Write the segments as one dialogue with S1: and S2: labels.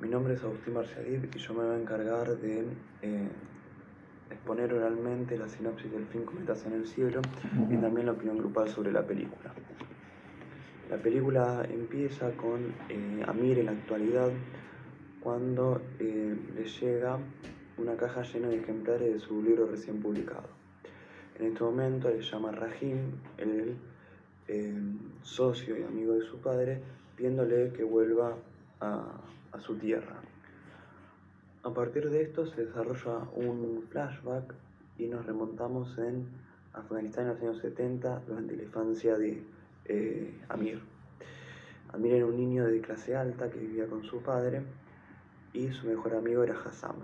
S1: Mi nombre es Agustín Marciadip y yo me voy a encargar de exponer oralmente la sinopsis del film Cometas en el cielo y también la opinión grupal sobre la película. La película empieza con Amir en la actualidad cuando le llega una caja llena de ejemplares de su libro recién publicado. En este momento le llama Rahim, el socio y amigo de su padre, pidiéndole que vuelva a su tierra. A partir de esto se desarrolla un flashback y nos remontamos en Afganistán en los años 70 durante la infancia de Amir. Amir era un niño de clase alta que vivía con su padre y su mejor amigo era Hassam.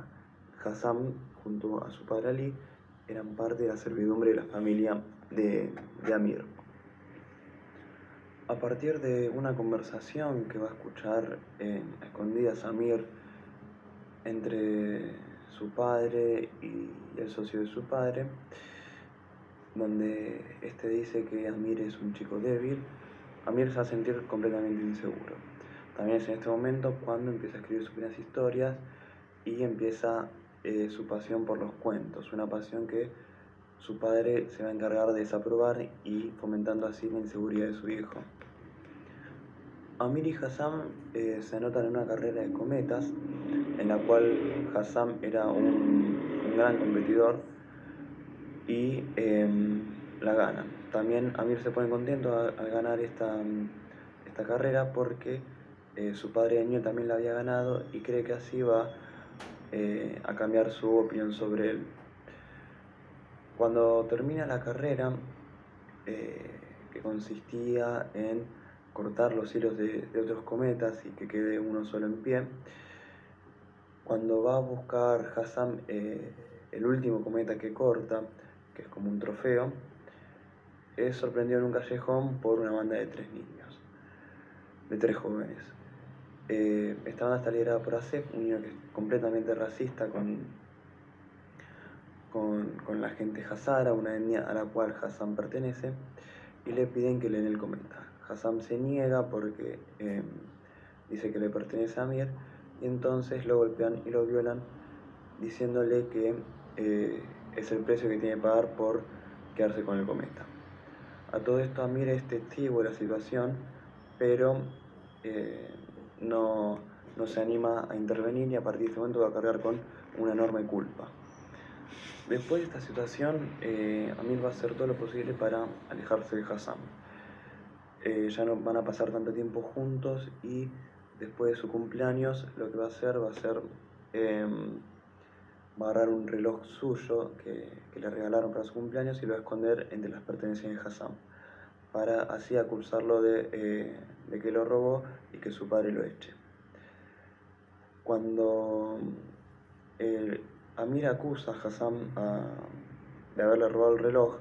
S1: Hassam, junto a su padre Ali, eran parte de la servidumbre de la familia de Amir. A partir de una conversación que va a escuchar a escondidas Amir entre su padre y el socio de su padre, donde este dice que Amir es un chico débil, Amir se va a sentir completamente inseguro. También es en este momento cuando empieza a escribir sus primeras historias y empieza su pasión por los cuentos, una pasión que su padre se va a encargar de desaprobar y fomentando así la inseguridad de su hijo. Amir y Hassam se anotan en una carrera de cometas en la cual Hassam era un gran competidor y la gana. También Amir se pone contento al ganar esta carrera porque su padre de niño también la había ganado y cree que así va a cambiar su opinión sobre él. Cuando termina la carrera, que consistía en cortar los hilos de otros cometas y que quede uno solo en pie, cuando va a buscar Hassam el último cometa que corta, que es como un trofeo, es sorprendido en un callejón por una banda de tres jóvenes. Esta banda está liderada por Asef, un niño que es completamente racista con la gente Hazara, una etnia a la cual Hassam pertenece, y le piden que le den el cometa. Hassam se niega porque dice que le pertenece a Amir, y entonces lo golpean y lo violan, diciéndole que es el precio que tiene que pagar por quedarse con el cometa. A todo esto Amir es testigo de la situación, pero no se anima a intervenir y a partir de ese momento va a cargar con una enorme culpa. Después de esta situación, Amir va a hacer todo lo posible para alejarse de Hassam. Ya no van a pasar tanto tiempo juntos y después de su cumpleaños lo que va a hacer va a agarrar un reloj suyo que le regalaron para su cumpleaños y lo va a esconder entre las pertenencias de Hassam, para así acusarlo de que lo robó y que su padre lo eche. Cuando Amir acusa a Hassam de haberle robado el reloj,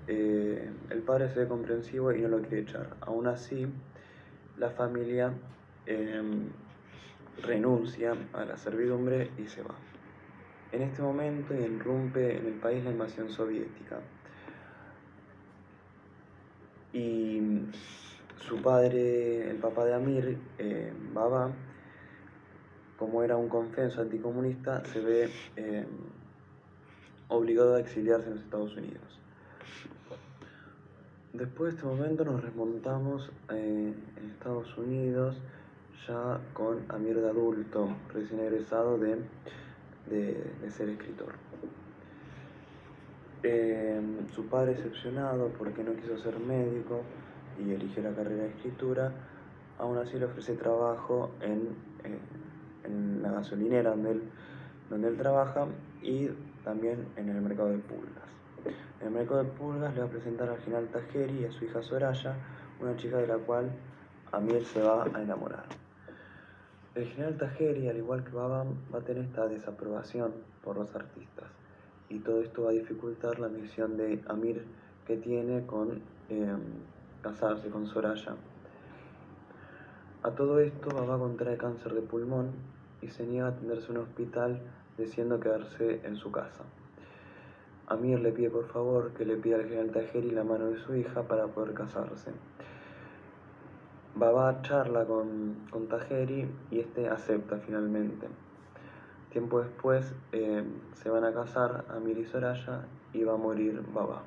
S1: el padre se ve comprensivo y no lo quiere echar. Aún así, la familia renuncia a la servidumbre y se va. En este momento irrumpe en el país la invasión soviética y su padre, el papá de Amir, Baba, como era un confeso anticomunista, se ve obligado a exiliarse en los Estados Unidos. Después de este momento nos remontamos en Estados Unidos ya con Amir de adulto, recién egresado de ser escritor. Su padre decepcionado porque no quiso ser médico y eligió la carrera de escritura, aún así le ofrece trabajo en la gasolinera donde él trabaja y también en el mercado de pulgas. En el mercado de pulgas le va a presentar al general Tajeri y a su hija Soraya, una chica de la cual Amir se va a enamorar. El general Tajeri, al igual que Baba, va a tener esta desaprobación por los artistas, y todo esto va a dificultar la misión de Amir que tiene con casarse con Soraya. A todo esto, Baba contrae cáncer de pulmón y se niega a atenderse en un hospital, deseando quedarse en su casa. Amir le pide por favor que le pida al general Tajeri la mano de su hija para poder casarse. Baba charla con Taheri y este acepta finalmente. Tiempo después se van a casar Amir y Soraya y va a morir Baba.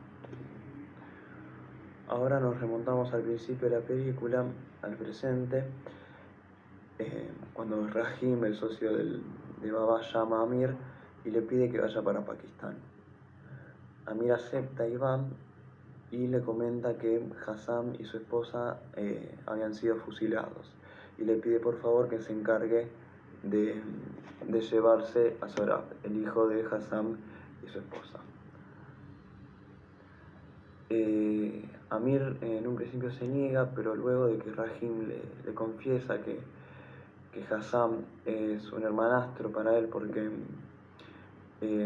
S1: Ahora nos remontamos al principio de la película, al presente, cuando Rahim, el socio de Baba, llama a Amir y le pide que vaya para Pakistán. Amir acepta y va y le comenta que Hassam y su esposa habían sido fusilados y le pide por favor que se encargue de llevarse a Sorab, el hijo de Hassam y su esposa. Amir en un principio se niega, pero luego de que Rahim le confiesa que Hassam es un hermanastro para él porque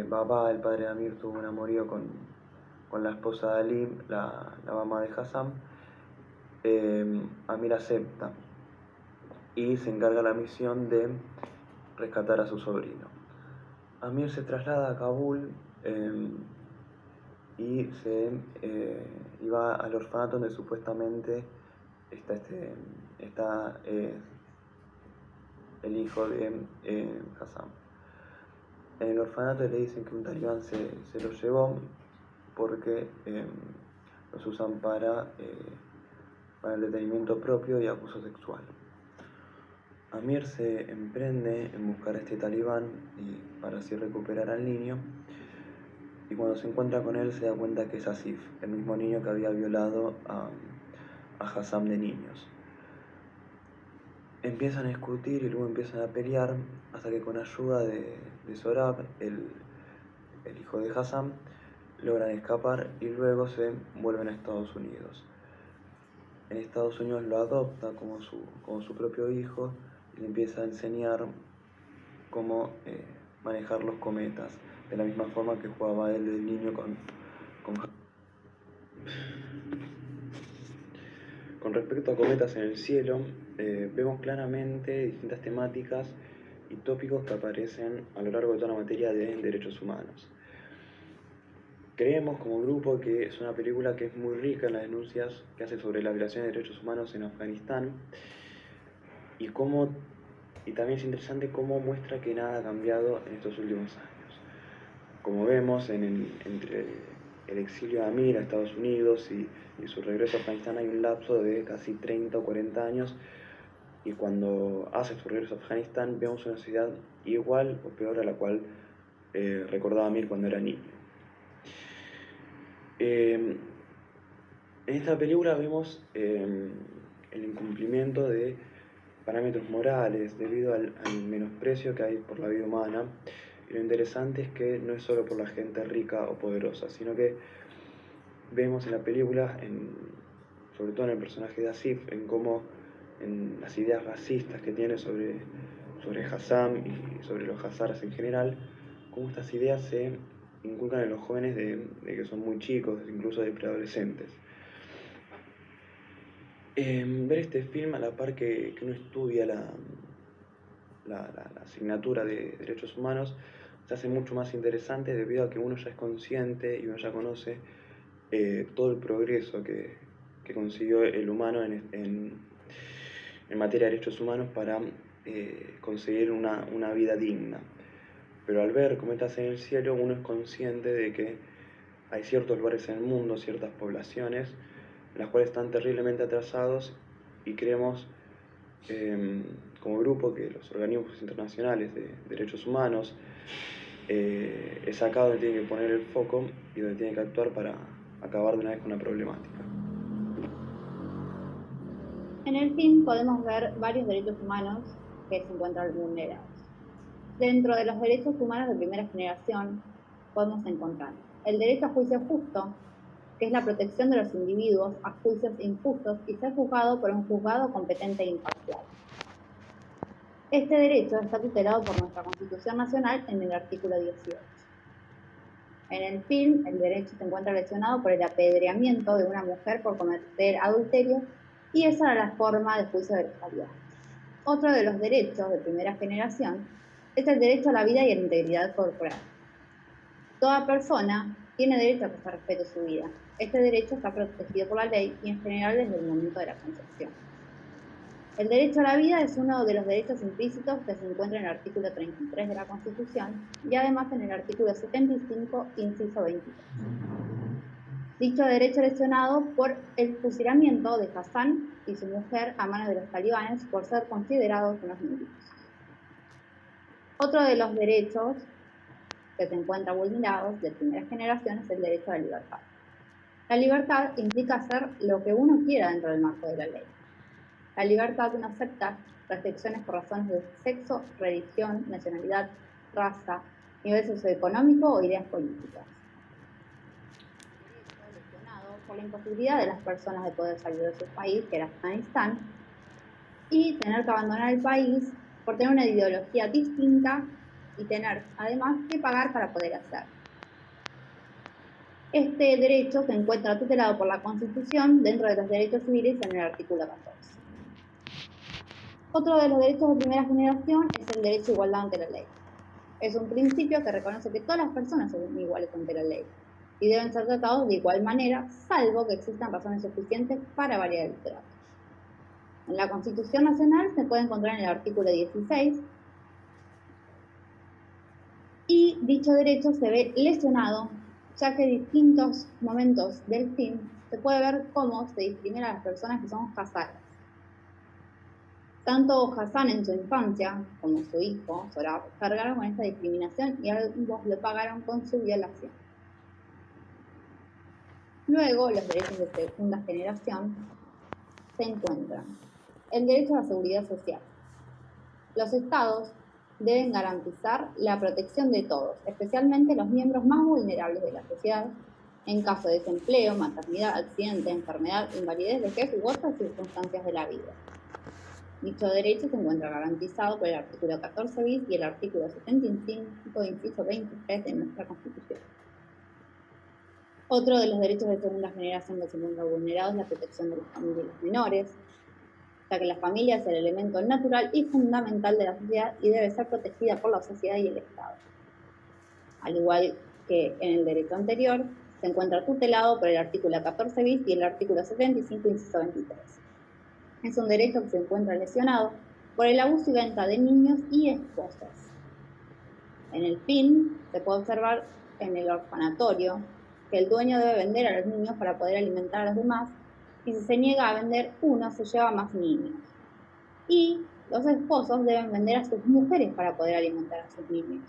S1: Baba, el padre de Amir, tuvo un amorío con la esposa de Ali, la mamá de Hassam, Amir acepta y se encarga la misión de rescatar a su sobrino. Amir se traslada a Kabul y va al orfanato donde supuestamente está el hijo de Hassam. En el orfanato le dicen que un talibán se lo llevó porque los usan para el detenimiento propio y abuso sexual. Amir se emprende en buscar a este talibán para así recuperar al niño, y cuando se encuentra con él se da cuenta que es Asif, el mismo niño que había violado a Hassam de niños. Empiezan a discutir y luego empiezan a pelear hasta que con ayuda de Sorab, el hijo de Hassam, logran escapar y luego se vuelven a Estados Unidos. En Estados Unidos lo adopta como su propio hijo y le empieza a enseñar cómo manejar los cometas, de la misma forma que jugaba él de niño con respecto a cometas en el cielo, vemos claramente distintas temáticas y tópicos que aparecen a lo largo de toda la materia de derechos humanos. Creemos como grupo que es una película que es muy rica en las denuncias que hace sobre la violación de derechos humanos en Afganistán y también es interesante cómo muestra que nada ha cambiado en estos últimos años. Como vemos, entre el exilio de Amir a Estados Unidos y su regreso a Afganistán hay un lapso de casi 30 o 40 años, y cuando hace su regreso a Afganistán vemos una sociedad igual o peor a la cual recordaba Amir cuando era niño. En esta película vemos el incumplimiento de parámetros morales debido al menosprecio que hay por la vida humana, y lo interesante es que no es solo por la gente rica o poderosa, sino que vemos en la película, sobre todo en el personaje de Asif, en las ideas racistas que tiene sobre Hassam y sobre los hazaras en general, cómo estas ideas se inculcan en los jóvenes de que son muy chicos, incluso de preadolescentes. Ver este film a la par que uno estudia la asignatura de derechos humanos se hace mucho más interesante debido a que uno ya es consciente y uno ya conoce todo el progreso que consiguió el humano en materia de derechos humanos para conseguir una vida digna. Pero al ver cometas en el cielo, uno es consciente de que hay ciertos lugares en el mundo, ciertas poblaciones, las cuales están terriblemente atrasados, y creemos como grupo que los organismos internacionales de derechos humanos es acá donde tienen que poner el foco y donde tienen que actuar para acabar de una vez con la problemática.
S2: En el film podemos ver varios derechos humanos que se encuentran vulnerados. Dentro de los derechos humanos de primera generación podemos encontrar el derecho a juicio justo, que es la protección de los individuos a juicios injustos y ser juzgado por un juzgado competente e imparcial. Este derecho está tutelado por nuestra Constitución Nacional en el artículo 18. En el film, el derecho se encuentra lesionado por el apedreamiento de una mujer por cometer adulterio, y esa era la forma de juicio de los aliados. Otro de los derechos de primera generación es el derecho a la vida y a la integridad corporal. Toda persona tiene derecho a que se respete su vida. Este derecho está protegido por la ley y en general desde el momento de la concepción. El derecho a la vida es uno de los derechos implícitos que se encuentra en el artículo 33 de la Constitución y además en el artículo 75, inciso 23. Dicho derecho lesionado por el fusilamiento de Hassan y su mujer a manos de los talibanes por ser considerados unos niños. Otro de los derechos que se encuentran vulnerados de primera generación es el derecho a la libertad. La libertad implica hacer lo que uno quiera dentro del marco de la ley. La libertad no acepta restricciones por razones de sexo, religión, nacionalidad, raza, nivel socioeconómico o ideas políticas. Lesionado por la imposibilidad de las personas de poder salir de su país, que era Afganistán, y tener que abandonar el país por tener una ideología distinta y tener además que pagar para poder hacerlo. Este derecho se encuentra tutelado por la Constitución dentro de los derechos civiles en el artículo 14. Otro de los derechos de primera generación es el derecho a igualdad ante la ley. Es un principio que reconoce que todas las personas son iguales ante la ley y deben ser tratados de igual manera, salvo que existan razones suficientes para variar el trato. En la Constitución Nacional se puede encontrar en el artículo 16 y dicho derecho se ve lesionado, ya que en distintos momentos del film se puede ver cómo se discrimina a las personas que son hazaras. Tanto Hassan en su infancia como su hijo Sorab cargaron con esta discriminación y ambos lo pagaron con su violación. Luego, los derechos de segunda generación se encuentran el derecho a la seguridad social. Los estados deben garantizar la protección de todos, especialmente los miembros más vulnerables de la sociedad, en caso de desempleo, maternidad, accidente, enfermedad, invalidez, vejez u otras circunstancias de la vida. Dicho derecho se encuentra garantizado por el artículo 14 bis y el artículo 75, inciso 23 de nuestra Constitución. Otro de los derechos de segunda generación que se encuentra vulnerado es la protección de las familias menores, ya que la familia es el elemento natural y fundamental de la sociedad y debe ser protegida por la sociedad y el Estado. Al igual que en el derecho anterior, se encuentra tutelado por el artículo 14 bis y el artículo 75, inciso 23. Es un derecho que se encuentra lesionado por el abuso y venta de niños y esposas. En el film se puede observar en el orfanatorio que el dueño debe vender a los niños para poder alimentar a los demás, y si se niega a vender uno, se lleva más niños. Y los esposos deben vender a sus mujeres para poder alimentar a sus niños.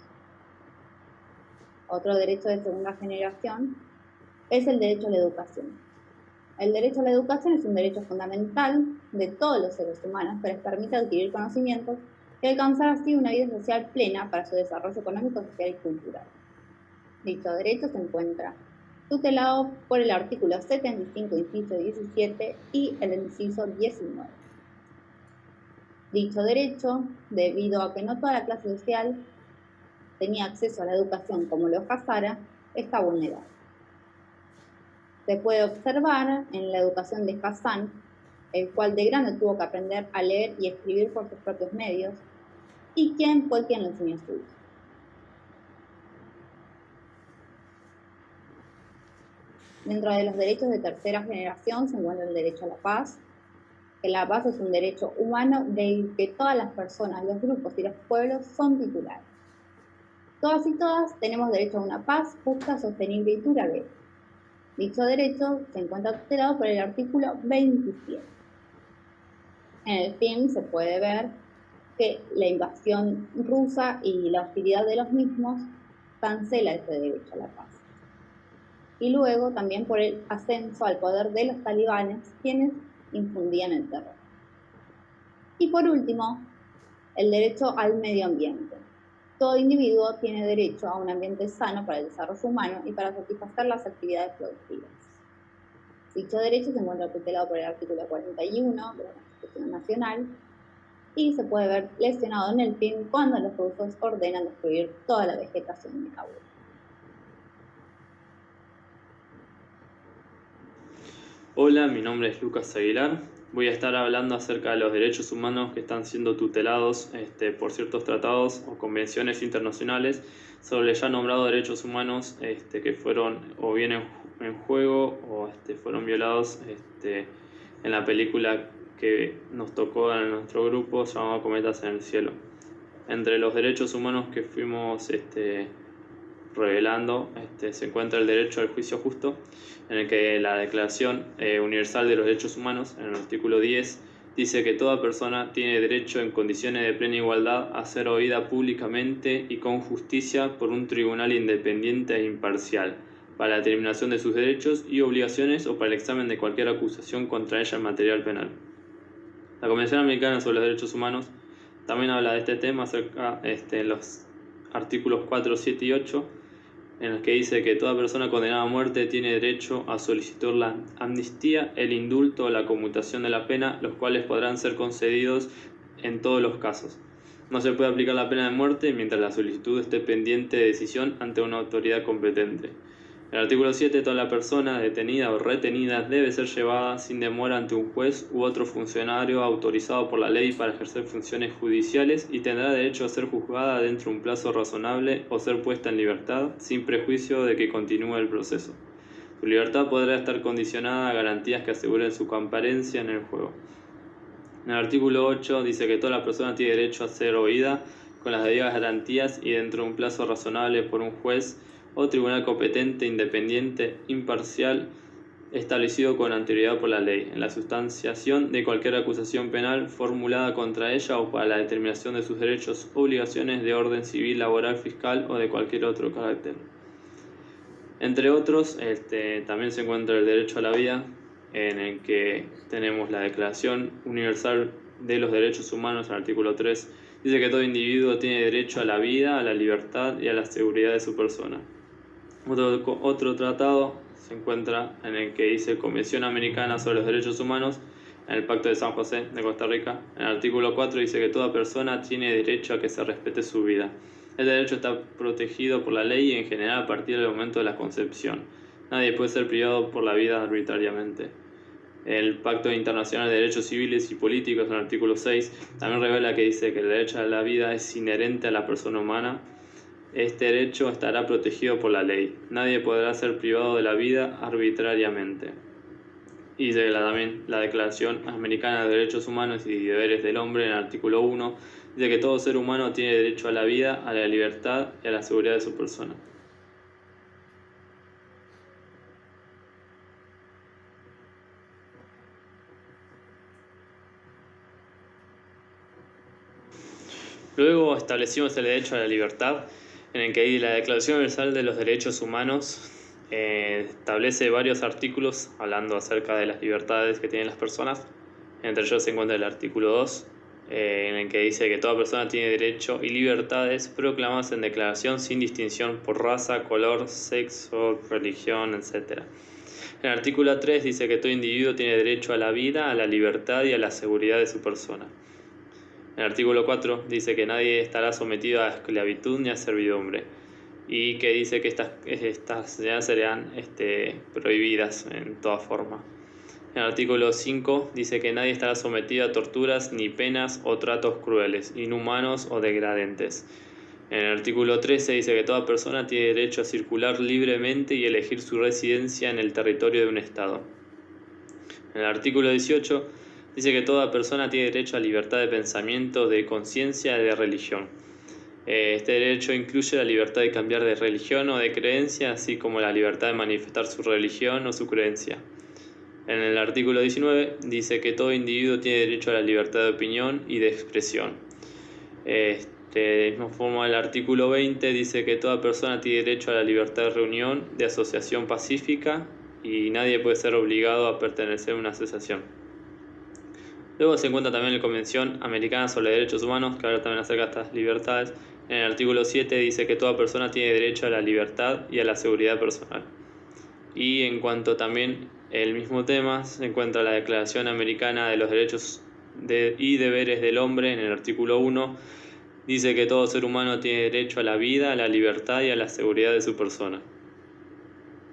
S2: Otro derecho de segunda generación es el derecho a la educación. El derecho a la educación es un derecho fundamental de todos los seres humanos que les permite adquirir conocimientos y alcanzar así una vida social plena para su desarrollo económico, social y cultural. Dicho derecho se encuentra tutelado por el artículo 75, inciso 17 y el inciso 19. Dicho derecho, debido a que no toda la clase social tenía acceso a la educación como los hazara, está vulnerado. Se puede observar en la educación de Hassan, el cual de grande tuvo que aprender a leer y escribir por sus propios medios, y quién fue quien lo enseñó a su hijo. Dentro de los derechos de tercera generación se encuentra el derecho a la paz, que la paz es un derecho humano del que todas las personas, los grupos y los pueblos son titulares. Todas y todas tenemos derecho a una paz justa, sostenible y duradera. Dicho derecho se encuentra tutelado por el artículo 27. En el film se puede ver que la invasión rusa y la hostilidad de los mismos cancela ese derecho a la paz. Y luego también por el ascenso al poder de los talibanes, quienes infundían el terror. Y por último, el derecho al medio ambiente. Todo individuo tiene derecho a un ambiente sano para el desarrollo humano y para satisfacer las actividades productivas. Dicho derecho se encuentra tutelado por el artículo 41 de la Constitución Nacional y se puede ver lesionado en el film cuando los rusos ordenan destruir toda la vegetación de Kabul.
S3: Hola, mi nombre es Lucas Aguilar. Voy a estar hablando acerca de los derechos humanos que están siendo tutelados por ciertos tratados o convenciones internacionales sobre el ya nombrado derechos humanos que fueron o bien en juego o fueron violados en la película que nos tocó en nuestro grupo llamado Cometas en el Cielo. Entre los derechos humanos que fuimos revelando se encuentra el derecho al juicio justo, en el que la Declaración Universal de los Derechos Humanos, en el artículo 10, dice que toda persona tiene derecho en condiciones de plena igualdad a ser oída públicamente y con justicia por un tribunal independiente e imparcial, para la determinación de sus derechos y obligaciones o para el examen de cualquier acusación contra ella en material penal. La Convención Americana sobre los Derechos Humanos también habla de este tema acerca en los artículos 4, 7 y 8, en los que dice que toda persona condenada a muerte tiene derecho a solicitar la amnistía, el indulto o la conmutación de la pena, los cuales podrán ser concedidos en todos los casos. No se puede aplicar la pena de muerte mientras la solicitud esté pendiente de decisión ante una autoridad competente. En el artículo 7, toda la persona detenida o retenida debe ser llevada sin demora ante un juez u otro funcionario autorizado por la ley para ejercer funciones judiciales y tendrá derecho a ser juzgada dentro de un plazo razonable o ser puesta en libertad sin prejuicio de que continúe el proceso. Su libertad podrá estar condicionada a garantías que aseguren su comparecencia en el juego. En el artículo 8 dice que toda la persona tiene derecho a ser oída con las debidas garantías y dentro de un plazo razonable por un juez o tribunal competente, independiente, imparcial, establecido con anterioridad por la ley, en la sustanciación de cualquier acusación penal formulada contra ella o para la determinación de sus derechos o obligaciones de orden civil, laboral, fiscal o de cualquier otro carácter. Entre otros, también se encuentra el derecho a la vida, en el que tenemos la Declaración Universal de los Derechos Humanos, el artículo 3, dice que todo individuo tiene derecho a la vida, a la libertad y a la seguridad de su persona. Otro tratado se encuentra en el que dice Convención Americana sobre los Derechos Humanos, en el Pacto de San José de Costa Rica. En el artículo 4 dice que toda persona tiene derecho a que se respete su vida. El derecho está protegido por la ley y en general a partir del momento de la concepción. Nadie puede ser privado por la vida arbitrariamente. El Pacto Internacional de Derechos Civiles y Políticos, en el artículo 6, también revela que dice que el derecho a la vida es inherente a la persona humana. Este derecho estará protegido por la ley. Nadie podrá ser privado de la vida arbitrariamente. Y dice también la Declaración Americana de Derechos Humanos y Deberes del Hombre, en el artículo 1, dice que todo ser humano tiene derecho a la vida, a la libertad y a la seguridad de su persona. Luego establecimos el derecho a la libertad, en el que la Declaración Universal de los Derechos Humanos establece varios artículos hablando acerca de las libertades que tienen las personas. Entre ellos se encuentra el artículo 2, en el que dice que toda persona tiene derecho y libertades proclamadas en declaración sin distinción por raza, color, sexo, religión, etc. En el artículo 3 dice que todo individuo tiene derecho a la vida, a la libertad y a la seguridad de su persona. En el artículo 4 dice que nadie estará sometido a esclavitud ni a servidumbre y que dice que estas ya serán prohibidas en toda forma. En el artículo 5 dice que nadie estará sometido a torturas ni penas o tratos crueles, inhumanos o degradentes. En el artículo 13 dice que toda persona tiene derecho a circular libremente y elegir su residencia en el territorio de un estado. En el artículo 18 dice que toda persona tiene derecho a libertad de pensamiento, de conciencia y de religión. Este derecho incluye la libertad de cambiar de religión o de creencia, así como la libertad de manifestar su religión o su creencia. En el artículo 19 dice que todo individuo tiene derecho a la libertad de opinión y de expresión. De misma forma, el artículo 20 dice que toda persona tiene derecho a la libertad de reunión, de asociación pacífica y nadie puede ser obligado a pertenecer a una asociación. Luego se encuentra también la Convención Americana sobre Derechos Humanos, que habla también acerca de estas libertades. En el artículo 7 dice que toda persona tiene derecho a la libertad y a la seguridad personal. Y en cuanto también el mismo tema, se encuentra la Declaración Americana de los Derechos y Deberes del Hombre, en el artículo 1, dice que todo ser humano tiene derecho a la vida, a la libertad y a la seguridad de su persona.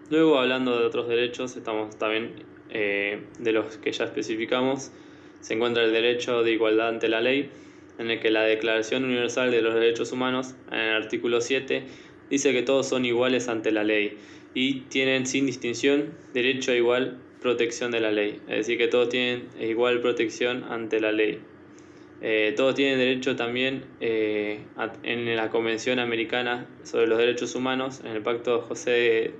S3: Luego, hablando de otros derechos, estamos también de los que ya especificamos. Se encuentra el derecho de igualdad ante la ley, en el que la Declaración Universal de los Derechos Humanos, en el artículo 7, dice que todos son iguales ante la ley y tienen sin distinción derecho a igual protección de la ley, es decir, que todos tienen igual protección ante la ley. Todos tienen derecho también en la Convención Americana sobre los Derechos Humanos, en el Pacto de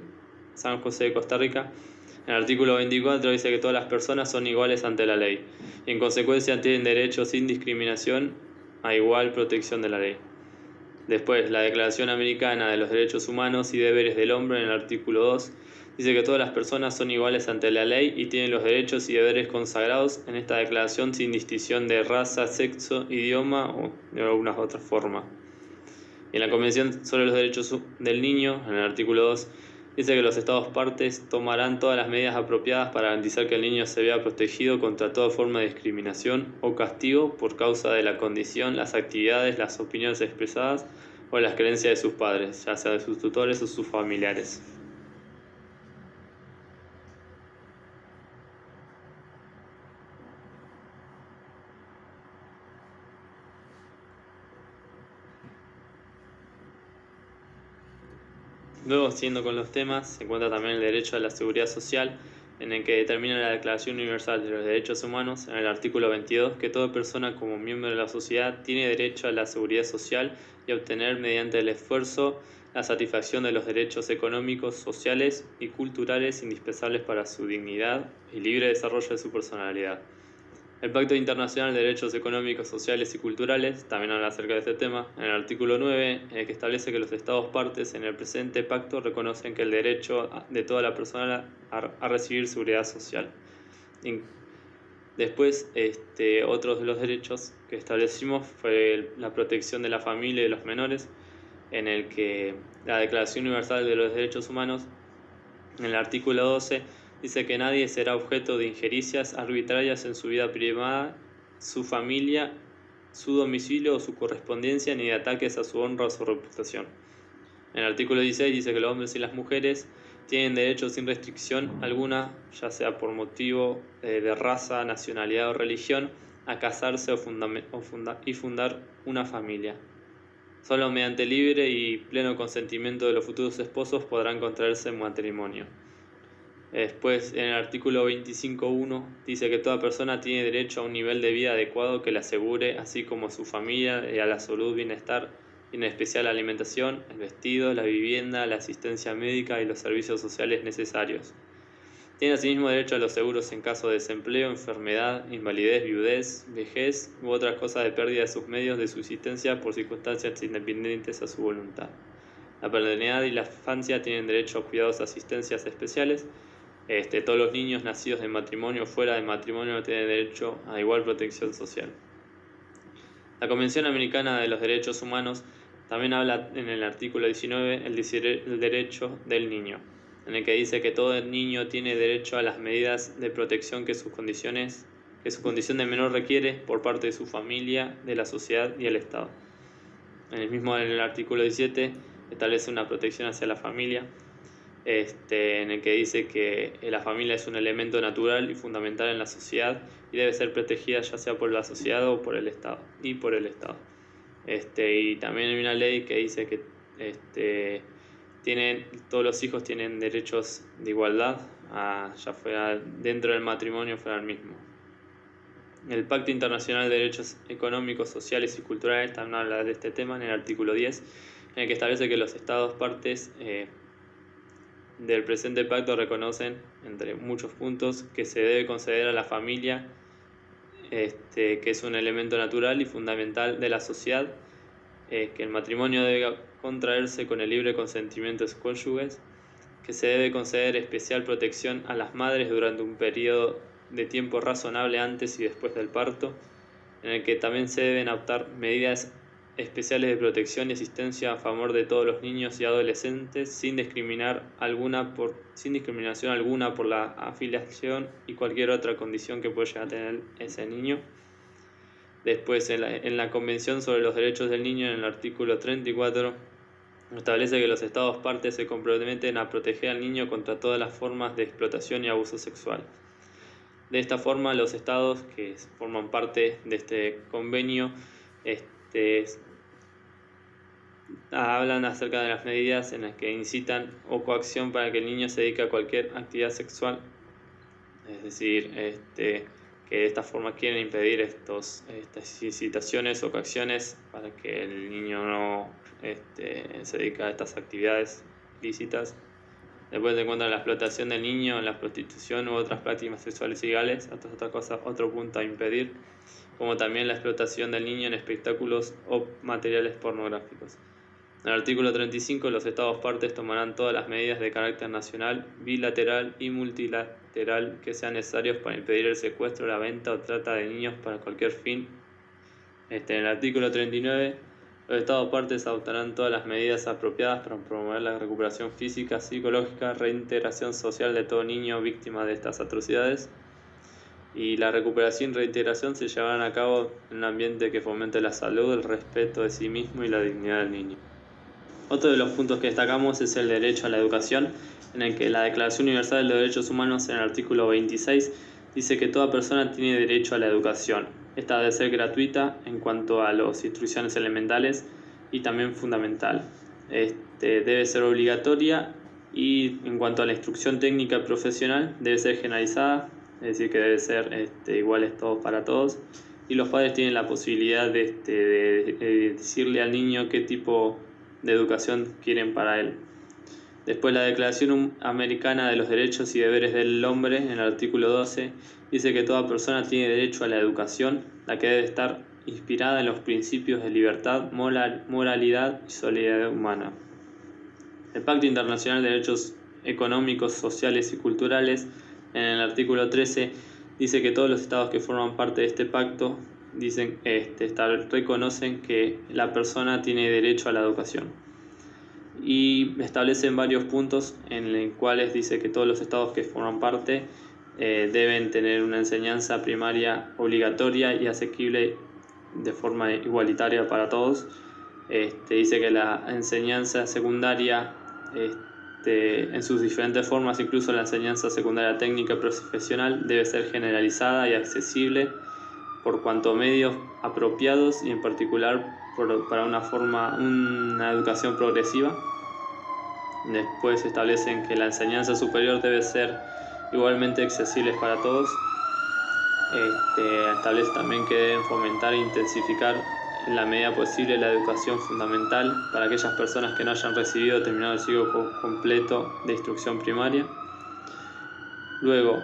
S3: San José de Costa Rica. En el artículo 24 dice que todas las personas son iguales ante la ley y en consecuencia tienen derecho sin discriminación a igual protección de la ley. Después, la Declaración Americana de los Derechos Humanos y Deberes del Hombre, en el artículo 2, dice que todas las personas son iguales ante la ley y tienen los derechos y deberes consagrados en esta declaración sin distinción de raza, sexo, idioma o de alguna otra forma. Y en la Convención sobre los Derechos del Niño, en el artículo 2, dice que los Estados partes tomarán todas las medidas apropiadas para garantizar que el niño se vea protegido contra toda forma de discriminación o castigo por causa de la condición, las actividades, las opiniones expresadas o las creencias de sus padres, ya sea de sus tutores o sus familiares. Luego, siguiendo con los temas, se encuentra también el derecho a la seguridad social, en el que determina la Declaración Universal de los Derechos Humanos, en el artículo 22, que toda persona como miembro de la sociedad tiene derecho a la seguridad social y a obtener mediante el esfuerzo la satisfacción de los derechos económicos, sociales y culturales indispensables para su dignidad y libre desarrollo de su personalidad. El Pacto Internacional de Derechos Económicos, Sociales y Culturales también habla acerca de este tema, en el artículo 9, que establece que los Estados partes en el presente pacto reconocen que el derecho de toda la persona a recibir seguridad social. Después, otros de los derechos que establecimos fue la protección de la familia y de los menores, en el que la Declaración Universal de los Derechos Humanos, en el artículo 12, dice que nadie será objeto de injericias arbitrarias en su vida privada, su familia, su domicilio o su correspondencia, ni de ataques a su honra o su reputación. En el artículo 16 dice que los hombres y las mujeres tienen derecho sin restricción alguna, ya sea por motivo de raza, nacionalidad o religión, a casarse y fundar una familia. Solo mediante libre y pleno consentimiento de los futuros esposos podrán contraerse en matrimonio. Después, en el artículo 25.1, dice que toda persona tiene derecho a un nivel de vida adecuado que le asegure, así como a su familia, y a la salud, bienestar, y en especial la alimentación, el vestido, la vivienda, la asistencia médica y los servicios sociales necesarios. Tiene asimismo derecho a los seguros en caso de desempleo, enfermedad, invalidez, viudez, vejez u otras cosas de pérdida de sus medios de subsistencia por circunstancias independientes a su voluntad. La paternidad y la infancia tienen derecho a cuidados y asistencias especiales. Todos los niños nacidos de matrimonio o fuera de matrimonio tienen derecho a igual protección social. La Convención Americana de los Derechos Humanos también habla en el artículo 19 el derecho del niño, en el que dice que todo niño tiene derecho a las medidas de protección que su condición de menor requiere por parte de su familia, de la sociedad y el Estado. En el artículo 17 establece una protección hacia la familia, en el que dice que la familia es un elemento natural y fundamental en la sociedad y debe ser protegida ya sea por la sociedad o por el Estado. Y también hay una ley que dice que todos los hijos tienen derechos de igualdad, ya fuera dentro del matrimonio o fuera el mismo. El Pacto Internacional de Derechos Económicos, Sociales y Culturales también habla de este tema en el artículo 10, en el que establece que los Estados partes del presente pacto reconocen, entre muchos puntos, que se debe conceder a la familia, que es un elemento natural y fundamental de la sociedad, que el matrimonio debe contraerse con el libre consentimiento de sus cónyuges, que se debe conceder especial protección a las madres durante un periodo de tiempo razonable antes y después del parto, en el que también se deben adoptar medidas especiales de protección y asistencia a favor de todos los niños y adolescentes sin discriminación alguna por la afiliación y cualquier otra condición que pueda llegar a tener ese niño. Después, en la Convención sobre los Derechos del Niño, en el artículo 34, establece que los Estados partes se comprometen a proteger al niño contra todas las formas de explotación y abuso sexual. De esta forma, los Estados que forman parte de este convenio hablan acerca de las medidas en las que incitan o coacción para que el niño se dedique a cualquier actividad sexual es decir, que de esta forma quieren impedir estas incitaciones o coacciones para que el niño no se dedique a estas actividades ilícitas. Después se encuentra la explotación del niño, la prostitución u otras prácticas sexuales ilegales, otro punto a impedir, como también la explotación del niño en espectáculos o materiales pornográficos. En el artículo 35, los Estados partes tomarán todas las medidas de carácter nacional, bilateral y multilateral que sean necesarias para impedir el secuestro, la venta o trata de niños para cualquier fin. En el artículo 39, los Estados partes adoptarán todas las medidas apropiadas para promover la recuperación física, psicológica, reintegración social de todo niño víctima de estas atrocidades. Y la recuperación y reintegración se llevarán a cabo en un ambiente que fomente la salud, el respeto de sí mismo y la dignidad del niño. Otro de los puntos que destacamos es el derecho a la educación, en el que la Declaración Universal de los Derechos Humanos en el artículo 26 dice que toda persona tiene derecho a la educación. Esta debe ser gratuita en cuanto a las instrucciones elementales y también fundamental. Debe ser obligatoria y en cuanto a la instrucción técnica y profesional debe ser generalizada, es decir, que debe ser iguales todos para todos. Y los padres tienen la posibilidad de decirle al niño qué tipo de educación quieren para él. Después, la Declaración Americana de los Derechos y Deberes del Hombre, en el artículo 12, dice que toda persona tiene derecho a la educación, la que debe estar inspirada en los principios de libertad, moralidad y solidaridad humana. El Pacto Internacional de Derechos Económicos, Sociales y Culturales, en el artículo 13, dice que todos los estados que forman parte de este pacto reconocen que la persona tiene derecho a la educación. Y establecen varios puntos en los cuales dice que todos los estados que forman parte deben tener una enseñanza primaria obligatoria y asequible de forma igualitaria para todos. Dice que la enseñanza secundaria en sus diferentes formas, incluso la enseñanza secundaria técnica y profesional, debe ser generalizada y accesible por cuanto medios apropiados y en particular para una educación progresiva. Después establecen que la enseñanza superior debe ser igualmente accesible para todos. Establece también que deben fomentar e intensificar en la medida posible la educación fundamental para aquellas personas que no hayan recibido terminado el ciclo completo de instrucción primaria. Luego,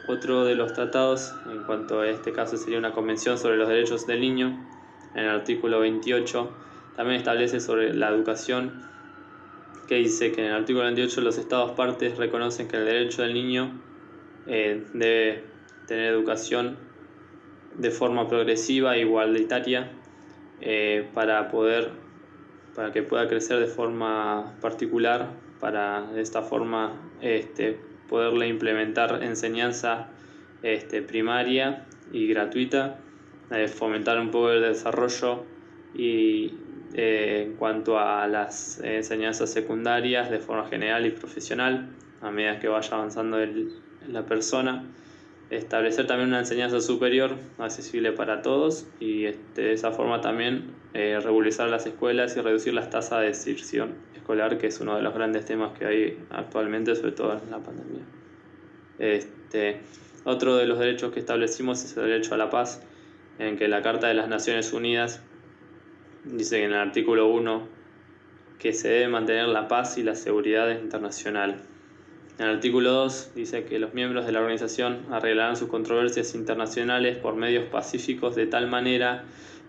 S3: otro de los tratados, en cuanto a este caso sería una convención sobre los derechos del niño, en el artículo 28, también establece sobre la educación, que dice que en el artículo 28 los estados partes reconocen que el derecho del niño debe tener educación de forma progresiva e igualitaria para que pueda crecer de forma particular, para de esta forma poderle implementar enseñanza primaria y gratuita, fomentar un poco el desarrollo y en cuanto a las enseñanzas secundarias de forma general y profesional a medida que vaya avanzando la persona. Establecer también una enseñanza superior accesible para todos y de esa forma también regularizar las escuelas y reducir las tasas de deserción escolar, que es uno de los grandes temas que hay actualmente, sobre todo en la pandemia. Otro de los derechos que establecimos es el derecho a la paz, en que la Carta de las Naciones Unidas dice que en el artículo 1 que se debe mantener la paz y la seguridad internacional. En el artículo 2 dice que los miembros de la organización arreglarán sus controversias internacionales por medios pacíficos de tal manera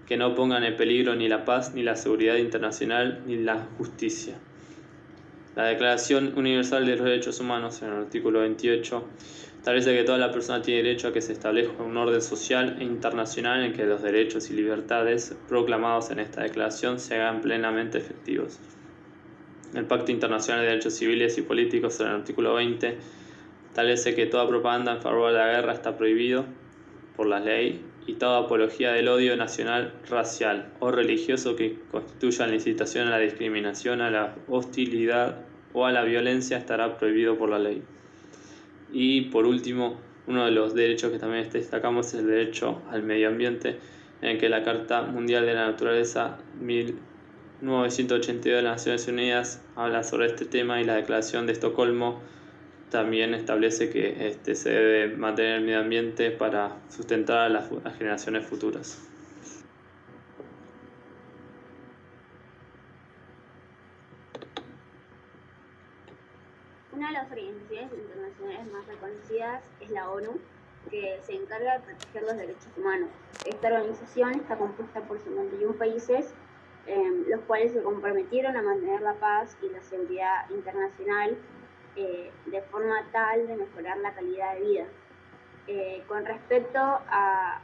S3: que no pongan en peligro ni la paz, ni la seguridad internacional, ni la justicia. La Declaración Universal de los Derechos Humanos, en el artículo 28, establece que toda la persona tiene derecho a que se establezca un orden social e internacional en que los derechos y libertades proclamados en esta declaración se hagan plenamente efectivos. El Pacto Internacional de Derechos Civiles y Políticos, en el artículo 20, establece que toda propaganda en favor de la guerra está prohibido por la ley y toda apología del odio nacional, racial o religioso que constituya la incitación a la discriminación, a la hostilidad o a la violencia estará prohibido por la ley. Y por último, uno de los derechos que también destacamos es el derecho al medio ambiente, en el que la Carta Mundial de la Naturaleza 1982 de las Naciones Unidas habla sobre este tema y la Declaración de Estocolmo también establece que se debe mantener el medio ambiente para sustentar a las generaciones futuras.
S4: Una de las organizaciones internacionales más reconocidas es la ONU, que se encarga de proteger los derechos humanos. Esta organización está compuesta por 51 países, los cuales se comprometieron a mantener la paz y la seguridad internacional de forma tal de mejorar la calidad de vida. Con respecto a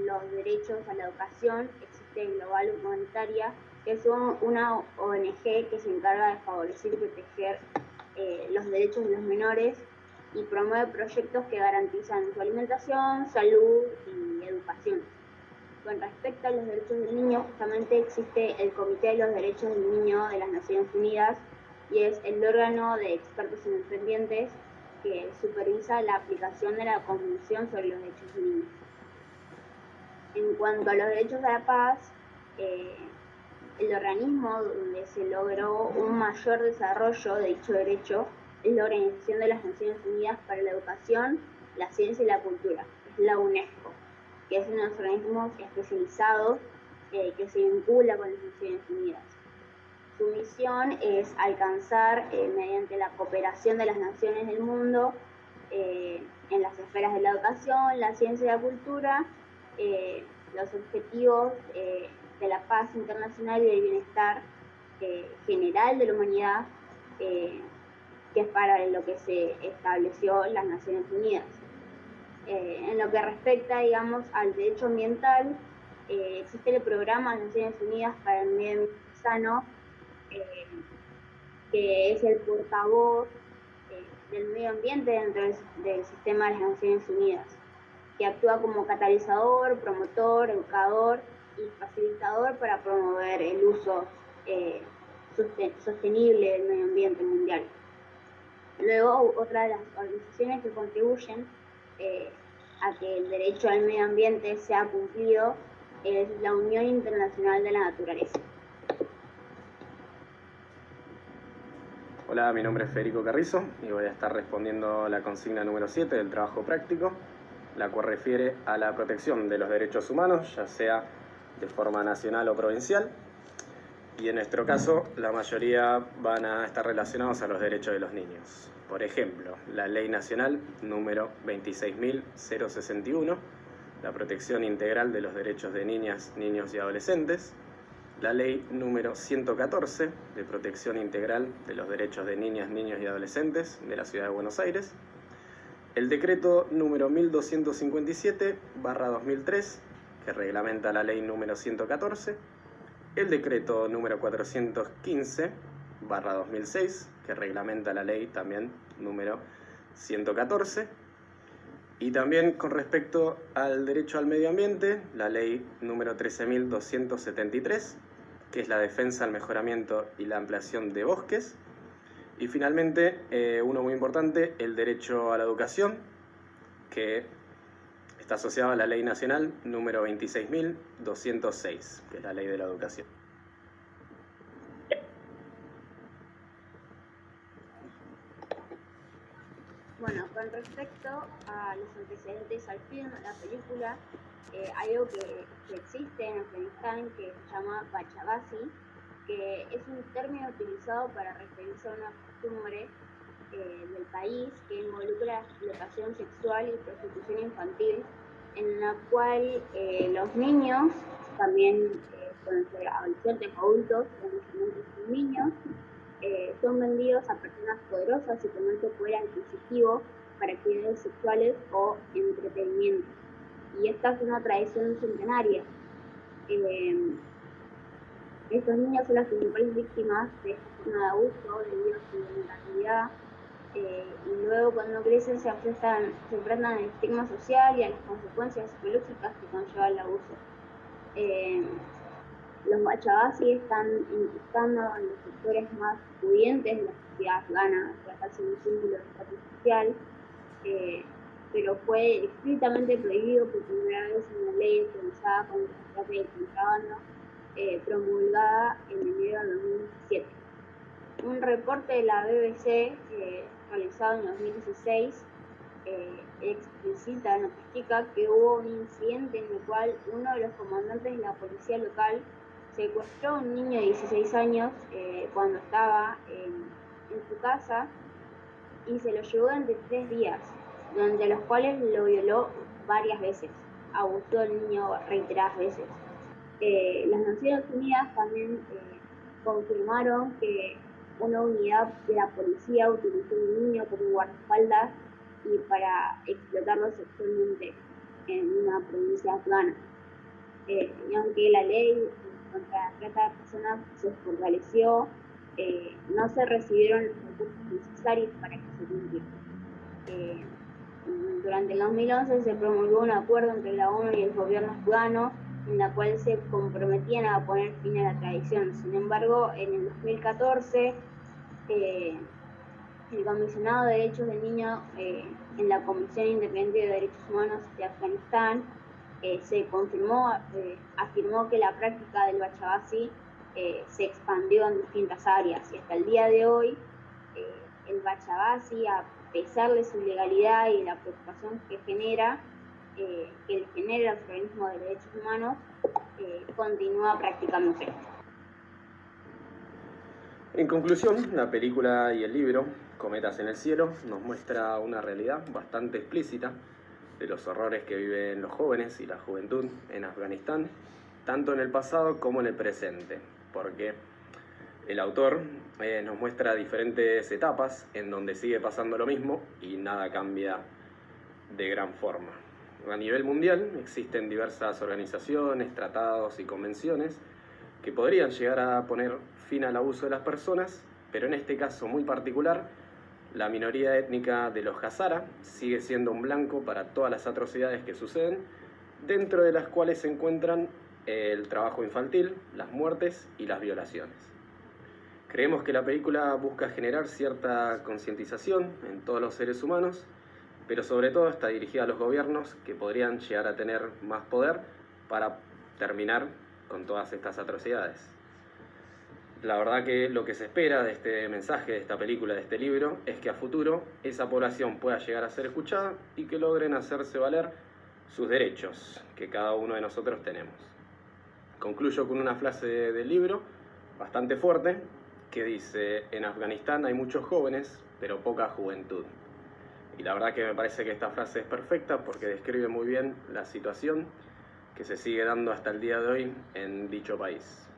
S4: los derechos a la educación, existe Global Humanitaria, que es una ONG que se encarga de favorecer y proteger los derechos de los menores y promueve proyectos que garantizan su alimentación, salud y educación. Con respecto a los derechos del niño, justamente existe el Comité de los Derechos del Niño de las Naciones Unidas y es el órgano de expertos independientes que supervisa la aplicación de la Convención sobre los Derechos del Niño. En cuanto a los derechos a la paz, el organismo donde se logró un mayor desarrollo de dicho derecho es la Organización de las Naciones Unidas para la Educación, la Ciencia y la Cultura, es la UNESCO, que es uno de los organismos especializados que se vincula con las Naciones Unidas. Su misión es alcanzar, mediante la cooperación de las naciones del mundo, en las esferas de la educación, la ciencia y la cultura, los objetivos de la paz internacional y del bienestar general de la humanidad, que es para lo que se estableció las Naciones Unidas. En lo que respecta, digamos, al derecho ambiental, existe el programa de Naciones Unidas para el Medio Ambiente Sano, que es el portavoz del medio ambiente dentro del sistema de las Naciones Unidas, que actúa como catalizador, promotor, educador y facilitador para promover el uso sostenible del medio ambiente mundial. Luego, otra de las organizaciones que contribuyen a que el derecho al medio ambiente sea cumplido es la Unión Internacional de la Naturaleza.
S5: Hola, mi nombre es Federico Carrizo y voy a estar respondiendo la consigna número 7 del trabajo práctico, la cual refiere a la protección de los derechos humanos, ya sea de forma nacional o provincial. Y en nuestro caso, la mayoría van a estar relacionados a los derechos de los niños. Por ejemplo, la Ley Nacional número 26.061, la protección integral de los derechos de niñas, niños y adolescentes. La Ley número 114, de protección integral de los derechos de niñas, niños y adolescentes de la Ciudad de Buenos Aires. El decreto número 1257/2003, que reglamenta la Ley número 114. El decreto número 415/2006, que reglamenta la ley también número 114. Y también con respecto al derecho al medio ambiente, la ley número 13.273, que es la defensa, el mejoramiento y la ampliación de bosques. Y finalmente, uno muy importante, el derecho a la educación, que está asociado a la Ley Nacional número 26.206, que es la Ley de la Educación.
S4: Bueno, con respecto a los antecedentes al film, a la película, hay algo que existe en Afganistán que se llama Bachabasi, que es un término utilizado para referirse a una costumbre del país que involucra la explotación sexual y prostitución infantil, en la cual los niños, también pueden ser adolescentes o adultos, generalmente son niños, son vendidos a personas poderosas y con alto poder adquisitivo para actividades sexuales o entretenimiento. Y esta es una tradición centenaria. Estos niños son las principales víctimas de esta forma de abuso debido a su vulnerabilidad. Y luego cuando crecen se enfrentan al estigma social y a las consecuencias psicológicas que conlleva el abuso. Los Bachabasi están implicando en los sectores más pudientes de la sociedad afgana, tratarse de un símbolo de estatus social, pero fue estrictamente prohibido por primera vez en una ley actualizada contra la trata y el contrabando, promulgada en enero de 2017. Un reporte de la BBC realizado en 2016 explicita, notifica que hubo un incidente en el cual uno de los comandantes de la policía local secuestró a un niño de 16 años cuando estaba en su casa y se lo llevó durante 3 días, durante los cuales lo violó varias veces, abusó del niño reiteradas veces. Las Naciones Unidas también confirmaron que una unidad de la policía utilizó un niño como guardaespaldas y para explotarlo sexualmente en una provincia afgana. Y aunque la ley contra la trata de personas se fortaleció, no se recibieron los recursos necesarios para que se cumpla. Durante el 2011 se promulgó un acuerdo entre la ONU y el gobierno afgano en la cual se comprometían a poner fin a la tradición. Sin embargo, en el 2014, el Comisionado de Derechos del Niño en la Comisión Independiente de Derechos Humanos de Afganistán afirmó que la práctica del bachabasi se expandió en distintas áreas y hasta el día de hoy el bachabasi, a pesar de su legalidad y la preocupación que genera, que le genera los organismos de derechos humanos, continúa practicándose.
S5: En conclusión, la película y el libro Cometas en el cielo nos muestra una realidad bastante explícita de los horrores que viven los jóvenes y la juventud en Afganistán, tanto en el pasado como en el presente, porque el autor nos muestra diferentes etapas en donde sigue pasando lo mismo y nada cambia de gran forma. A nivel mundial existen diversas organizaciones, tratados y convenciones que podrían llegar a poner fin al abuso de las personas, pero en este caso muy particular, la minoría étnica de los Hazara sigue siendo un blanco para todas las atrocidades que suceden, dentro de las cuales se encuentran el trabajo infantil, las muertes y las violaciones. Creemos que la película busca generar cierta concientización en todos los seres humanos, pero sobre todo está dirigida a los gobiernos que podrían llegar a tener más poder para terminar con todas estas atrocidades. La verdad que lo que se espera de este mensaje, de esta película, de este libro, es que a futuro esa población pueda llegar a ser escuchada y que logren hacerse valer sus derechos que cada uno de nosotros tenemos. Concluyo con una frase del libro bastante fuerte que dice: en Afganistán hay muchos jóvenes, pero poca juventud. Y la verdad que me parece que esta frase es perfecta porque describe muy bien la situación que se sigue dando hasta el día de hoy en dicho país.